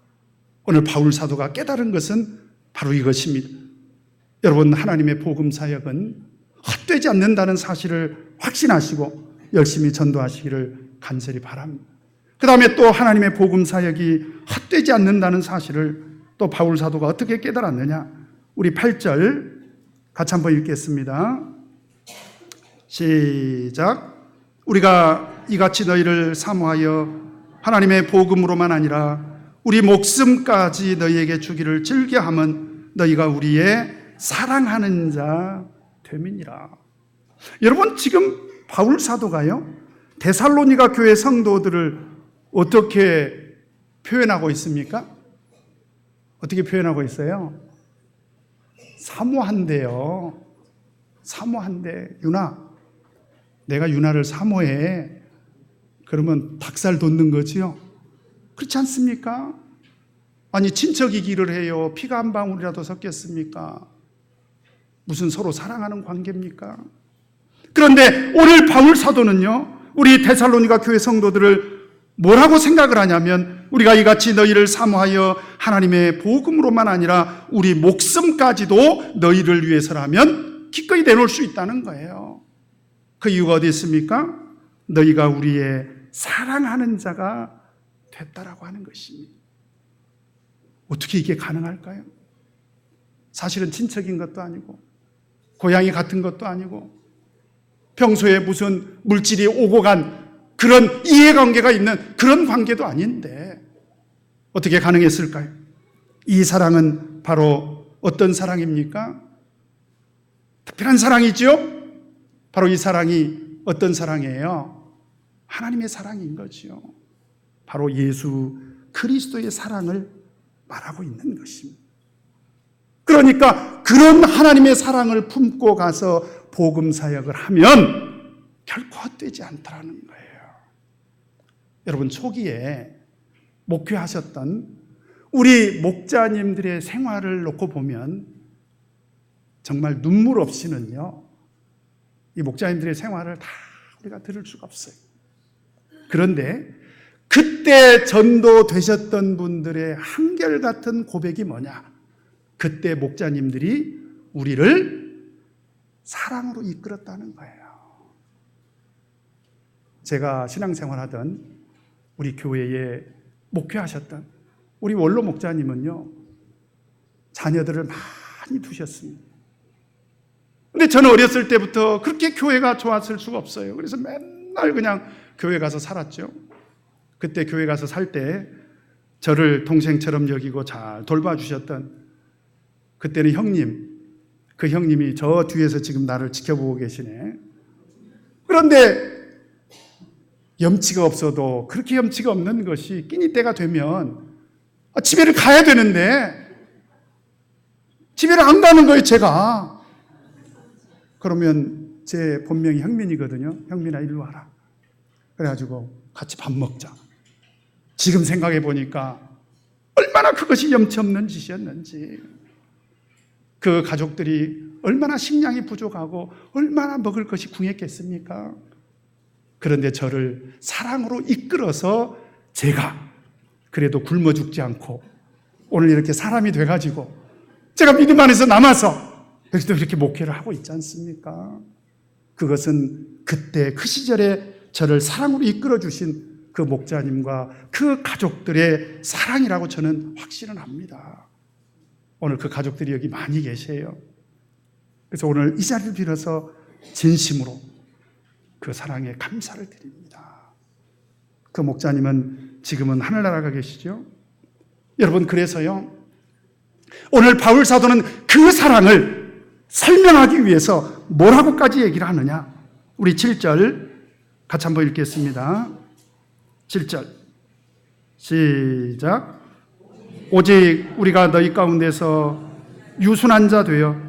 오늘 바울 사도가 깨달은 것은 바로 이것입니다. 여러분, 하나님의 복음 사역은 헛되지 않는다는 사실을 확신하시고 열심히 전도하시기를 간절히 바랍니다. 그 다음에 또 하나님의 복음 사역이 헛되지 않는다는 사실을 또 바울 사도가 어떻게 깨달았느냐? 우리 8절 같이 한번 읽겠습니다. 시작. 우리가 이같이 너희를 사모하여 하나님의 복음으로만 아니라 우리 목숨까지 너희에게 주기를 즐겨함은 너희가 우리의 사랑하는 자 됨이니라. 여러분, 지금 바울 사도가요, 데살로니가 교회 성도들을 어떻게 표현하고 있습니까? 어떻게 표현하고 있어요? 사모한대요. 사모한대. 유나, 내가 유나를 사모해. 그러면 닭살 돋는 거지요? 그렇지 않습니까? 아니, 친척이기를 해요. 피가 한 방울이라도 섞였습니까? 무슨 서로 사랑하는 관계입니까? 그런데 오늘 바울 사도는요, 우리 데살로니가 교회 성도들을 뭐라고 생각을 하냐면, 우리가 이같이 너희를 사모하여 하나님의 복음으로만 아니라 우리 목숨까지도 너희를 위해서라면 기꺼이 내놓을 수 있다는 거예요. 그 이유가 어디 있습니까? 너희가 우리의 사랑하는 자가 됐다라고 하는 것입니다. 어떻게 이게 가능할까요? 사실은 친척인 것도 아니고 고향이 같은 것도 아니고 평소에 무슨 물질이 오고 간 그런 이해관계가 있는 그런 관계도 아닌데 어떻게 가능했을까요? 이 사랑은 바로 어떤 사랑입니까? 특별한 사랑이죠? 바로 이 사랑이 어떤 사랑이에요? 하나님의 사랑인 거죠. 바로 예수 그리스도의 사랑을 말하고 있는 것입니다. 그러니까 그런 하나님의 사랑을 품고 가서 복음 사역을 하면 결코 헛되지 않다라는 거예요. 여러분, 초기에 목회하셨던 우리 목자님들의 생활을 놓고 보면 정말 눈물 없이는요, 이 목자님들의 생활을 다 우리가 들을 수가 없어요. 그런데 그때 전도되셨던 분들의 한결같은 고백이 뭐냐? 그때 목자님들이 우리를 사랑으로 이끌었다는 거예요. 제가 신앙생활하던 우리 교회에 목회하셨던 우리 원로 목자님은요, 자녀들을 많이 두셨습니다. 근데 저는 어렸을 때부터 그렇게 교회가 좋았을 수가 없어요. 그래서 맨날 그냥 교회 가서 살았죠. 그때 교회 가서 살 때 저를 동생처럼 여기고 잘 돌봐주셨던 그때는 형님, 그 형님이 저 뒤에서 지금 나를 지켜보고 계시네. 그런데 염치가 없어도 그렇게 염치가 없는 것이 끼니 때가 되면 집에를 가야 되는데 집에를 안 가는 거예요, 제가. 그러면 제 본명이 형민이거든요. 형민아, 일로 와라. 그래가지고 같이 밥 먹자. 지금 생각해 보니까 얼마나 그것이 염치 없는 짓이었는지, 그 가족들이 얼마나 식량이 부족하고 얼마나 먹을 것이 궁했겠습니까? 그런데 저를 사랑으로 이끌어서 제가 그래도 굶어 죽지 않고 오늘 이렇게 사람이 돼가지고 제가 믿음 안에서 남아서 여기도 이렇게 목회를 하고 있지 않습니까? 그것은 그때 그 시절에 저를 사랑으로 이끌어 주신 그 목자님과 그 가족들의 사랑이라고 저는 확신을 합니다. 오늘 그 가족들이 여기 많이 계세요. 그래서 오늘 이 자리를 빌어서 진심으로 그 사랑에 감사를 드립니다. 그 목자님은 지금은 하늘나라 가 계시죠? 여러분, 그래서요, 오늘 바울 사도는 그 사랑을 설명하기 위해서 뭐라고까지 얘기를 하느냐? 우리 7절 같이 한번 읽겠습니다. 7절 시작. 오직 우리가 너희 가운데서 유순한 자 되어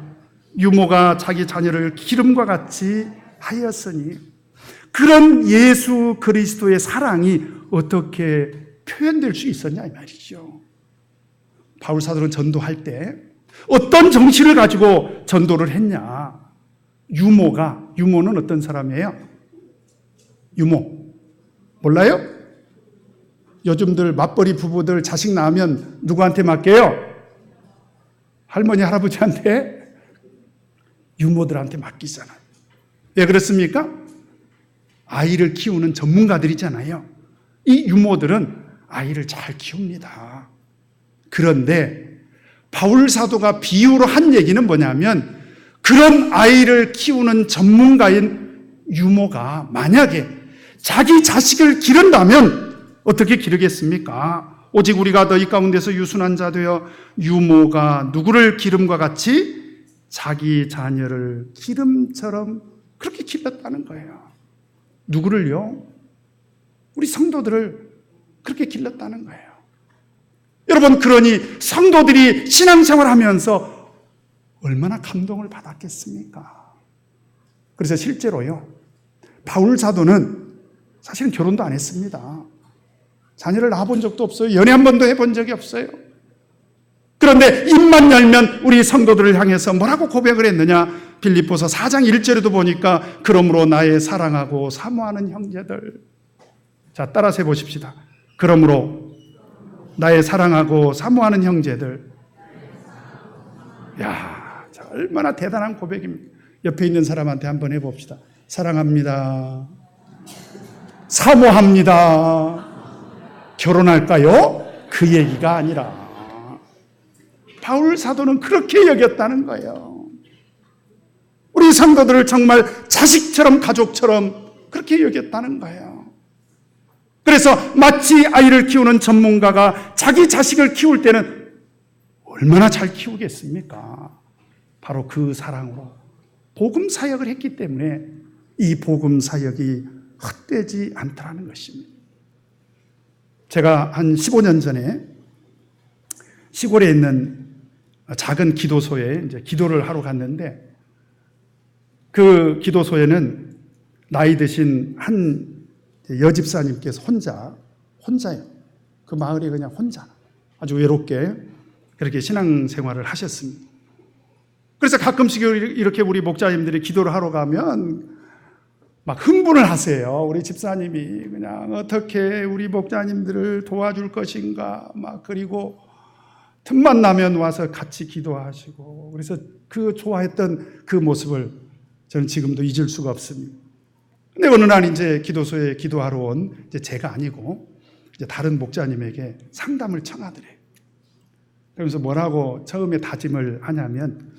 유모가 자기 자녀를 기름과 같이 하였으니, 그런 예수 그리스도의 사랑이 어떻게 표현될 수 있었냐 이 말이죠. 바울 사도는 전도할 때 어떤 정신을 가지고 전도를 했냐? 유모는 어떤 사람이에요? 유모 몰라요? 요즘들 맞벌이 부부들 자식 낳으면 누구한테 맡겨요? 할머니 할아버지한테? 유모들한테 맡기잖아요. 왜 그렇습니까? 아이를 키우는 전문가들이잖아요. 이 유모들은 아이를 잘 키웁니다. 그런데 바울 사도가 비유로 한 얘기는 뭐냐면, 그런 아이를 키우는 전문가인 유모가 만약에 자기 자식을 기른다면 어떻게 기르겠습니까? 오직 우리가 너희 가운데서 유순한 자 되어 유모가 누구를 기름과 같이 자기 자녀를 기름처럼 그렇게 길렀다는 거예요. 누구를요? 우리 성도들을 그렇게 길렀다는 거예요. 여러분, 그러니 성도들이 신앙생활 하면서 얼마나 감동을 받았겠습니까? 그래서 실제로요, 바울 사도는 사실은 결혼도 안 했습니다. 자녀를 낳아본 적도 없어요. 연애 한 번도 해본 적이 없어요. 그런데 입만 열면 우리 성도들을 향해서 뭐라고 고백을 했느냐? 빌립보서 4장 1절에도 보니까 그러므로 나의 사랑하고 사모하는 형제들. 자, 따라서 해보십시다. 그러므로 나의 사랑하고 사모하는 형제들. 야, 얼마나 대단한 고백입니다. 옆에 있는 사람한테 한번 해봅시다. 사랑합니다. 사모합니다. 결혼할까요? 그 얘기가 아니라 바울 사도는 그렇게 여겼다는 거예요. 우리 성도들을 정말 자식처럼, 가족처럼 그렇게 여겼다는 거예요. 그래서 마치 아이를 키우는 전문가가 자기 자식을 키울 때는 얼마나 잘 키우겠습니까? 바로 그 사랑으로 복음 사역을 했기 때문에 이 복음 사역이 헛되지 않더라는 것입니다. 제가 한 15년 전에 시골에 있는 작은 기도소에 이제 기도를 하러 갔는데, 그 기도소에는 나이 드신 한 여집사님께서 혼자요. 그 마을에 그냥 혼자 아주 외롭게 그렇게 신앙생활을 하셨습니다. 그래서 가끔씩 이렇게 우리 목자님들이 기도를 하러 가면 막 흥분을 하세요. 우리 집사님이 그냥 어떻게 우리 목자님들을 도와줄 것인가, 막 그리고 틈만 나면 와서 같이 기도하시고, 그래서 그 좋아했던 그 모습을 저는 지금도 잊을 수가 없습니다. 근데 어느 날 이제 기도소에 기도하러 온 이제 제가 아니고 이제 다른 목자님에게 상담을 청하더래요. 그러면서 뭐라고 처음에 다짐을 하냐면,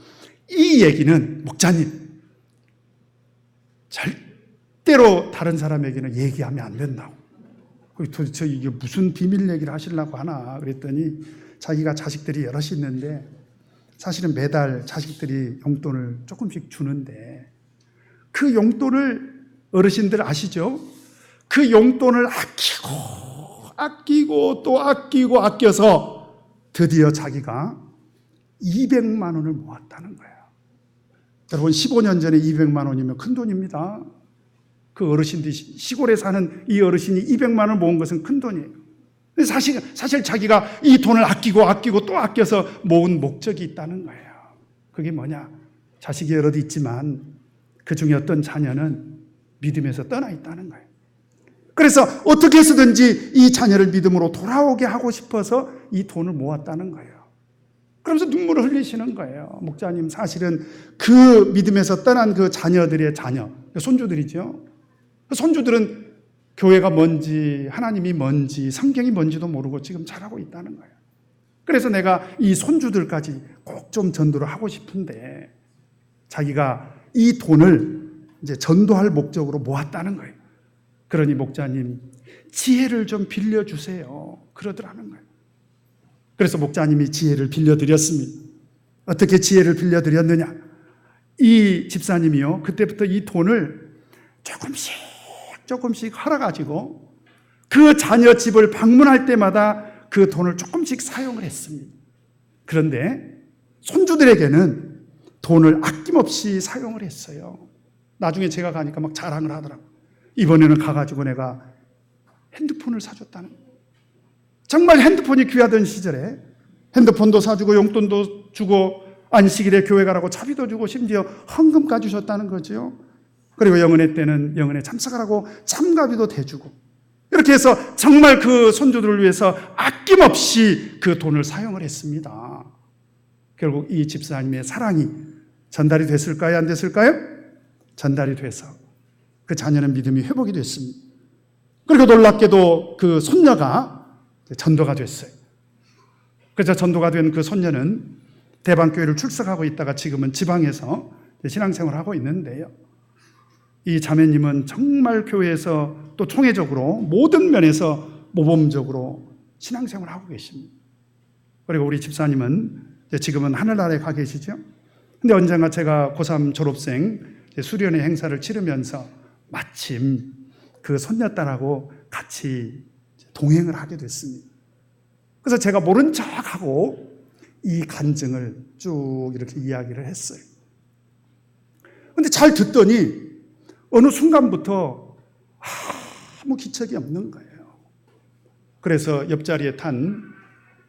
이 얘기는 목자님 절대로 다른 사람에게는 얘기하면 안 된다고. 도대체 이게 무슨 비밀 얘기를 하시려고 하나 그랬더니, 자기가 자식들이 여럿이 있는데 사실은 매달 자식들이 용돈을 조금씩 주는데, 그 용돈을 어르신들 아시죠? 그 용돈을 아끼고 또 아끼고 아껴서 드디어 자기가 200만 원을 모았다는 거예요. 여러분, 15년 전에 200만 원이면 큰 돈입니다. 그 어르신들이, 시골에 사는 이 어르신이 200만 원을 모은 것은 큰 돈이에요. 사실 자기가 이 돈을 아끼고 또 아껴서 모은 목적이 있다는 거예요. 그게 뭐냐? 자식이 여럿 있지만 그 중에 어떤 자녀는 믿음에서 떠나 있다는 거예요. 그래서 어떻게 해서든지 이 자녀를 믿음으로 돌아오게 하고 싶어서 이 돈을 모았다는 거예요. 그러면서 눈물을 흘리시는 거예요. 목자님, 사실은 그 믿음에서 떠난 그 자녀들의 자녀, 손주들이죠. 그 손주들은 교회가 뭔지, 하나님이 뭔지, 성경이 뭔지도 모르고 지금 자라고 있다는 거예요. 그래서 내가 이 손주들까지 꼭 좀 전도를 하고 싶은데, 자기가 이 돈을 이제 전도할 목적으로 모았다는 거예요. 그러니 목자님, 지혜를 좀 빌려주세요. 그러더라는 거예요. 그래서 목자님이 지혜를 빌려드렸습니다. 어떻게 지혜를 빌려드렸느냐? 이 집사님이요, 그때부터 이 돈을 조금씩 헐어가지고 그 자녀 집을 방문할 때마다 그 돈을 조금씩 사용을 했습니다. 그런데 손주들에게는 돈을 아낌없이 사용을 했어요. 나중에 제가 가니까 막 자랑을 하더라고요. 이번에는 가가지고 내가 핸드폰을 사줬다는 거예요. 정말 핸드폰이 귀하던 시절에 핸드폰도 사주고 용돈도 주고 안식일에 교회 가라고 차비도 주고 심지어 헌금까지 주셨다는 거죠. 그리고 영은회 때는 영은회 참석하라고 참가비도 대주고, 이렇게 해서 정말 그 손주들을 위해서 아낌없이 그 돈을 사용을 했습니다. 결국 이 집사님의 사랑이 전달이 됐을까요? 안 됐을까요? 전달이 돼서 그 자녀는 믿음이 회복이 됐습니다. 그리고 놀랍게도 그 손녀가 전도가 됐어요. 그래서 전도가 된 그 손녀는 대방교회를 출석하고 있다가 지금은 지방에서 신앙생활을 하고 있는데요. 이 자매님은 정말 교회에서 또 총회적으로 모든 면에서 모범적으로 신앙생활을 하고 계십니다. 그리고 우리 집사님은 지금은 하늘나라에 가 계시죠. 근데 언젠가 제가 고3 졸업생 수련회 행사를 치르면서 마침 그 손녀딸하고 같이 동행을 하게 됐습니다. 그래서 제가 모른 척하고 이 간증을 쭉 이렇게 이야기를 했어요. 근데 잘 듣더니 어느 순간부터 아무 기척이 없는 거예요. 그래서 옆자리에 탄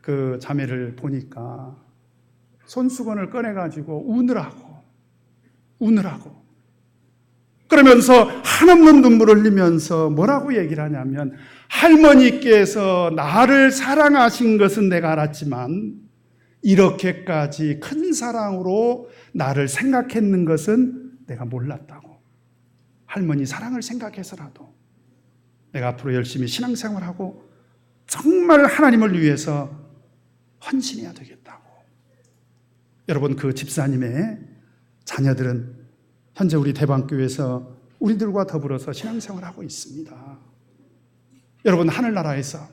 그 자매를 보니까 손수건을 꺼내가지고 우느라고 그러면서 한없는 눈물을 흘리면서 뭐라고 얘기를 하냐면, 할머니께서 나를 사랑하신 것은 내가 알았지만 이렇게까지 큰 사랑으로 나를 생각했는 것은 내가 몰랐다고. 할머니 사랑을 생각해서라도 내가 앞으로 열심히 신앙생활하고 정말 하나님을 위해서 헌신해야 되겠다고. 여러분, 그 집사님의 자녀들은 현재 우리 대방교회에서 우리들과 더불어서 신앙생활을 하고 있습니다. 여러분, 하늘나라에서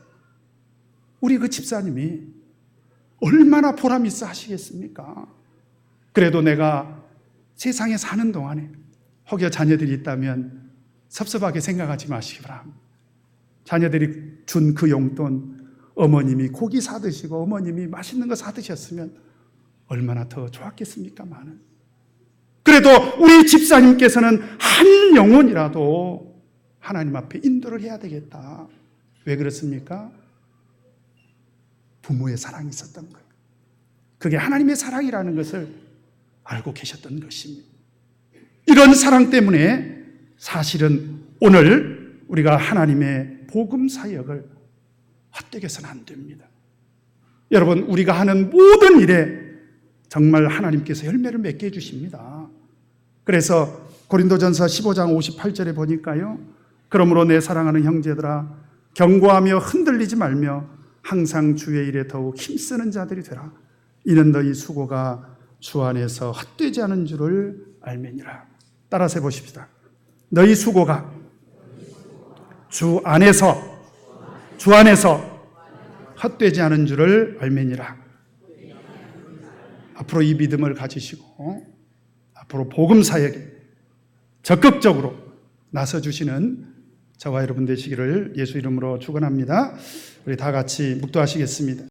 우리 그 집사님이 얼마나 보람 있어 하시겠습니까? 그래도 내가 세상에 사는 동안에 혹여 자녀들이 있다면 섭섭하게 생각하지 마시기 바랍니다. 자녀들이 준 그 용돈, 어머님이 고기 사드시고 어머님이 맛있는 거 사드셨으면 얼마나 더 좋았겠습니까마는. 그래도 우리 집사님께서는 한 영혼이라도 하나님 앞에 인도를 해야 되겠다. 왜 그렇습니까? 부모의 사랑이 있었던 거예요. 그게 하나님의 사랑이라는 것을 알고 계셨던 것입니다. 이런 사랑 때문에 사실은 오늘 우리가 하나님의 복음 사역을 헛되게서는 안 됩니다. 여러분, 우리가 하는 모든 일에 정말 하나님께서 열매를 맺게 해주십니다. 그래서 고린도전서 15장 58절에 보니까요, 그러므로 내 사랑하는 형제들아, 경고하며 흔들리지 말며 항상 주의 일에 더욱 힘쓰는 자들이 되라. 이는 너희 수고가 주 안에서 헛되지 않은 줄을 알매니라. 따라서 해보십시다. 너희 수고가 주 안에서 헛되지 않은 줄을 알매니라. 앞으로 이 믿음을 가지시고 앞으로 복음 사역에 적극적으로 나서주시는 저와 여러분 되시기를 예수 이름으로 축원합니다. 우리 다 같이 묵도하시겠습니다.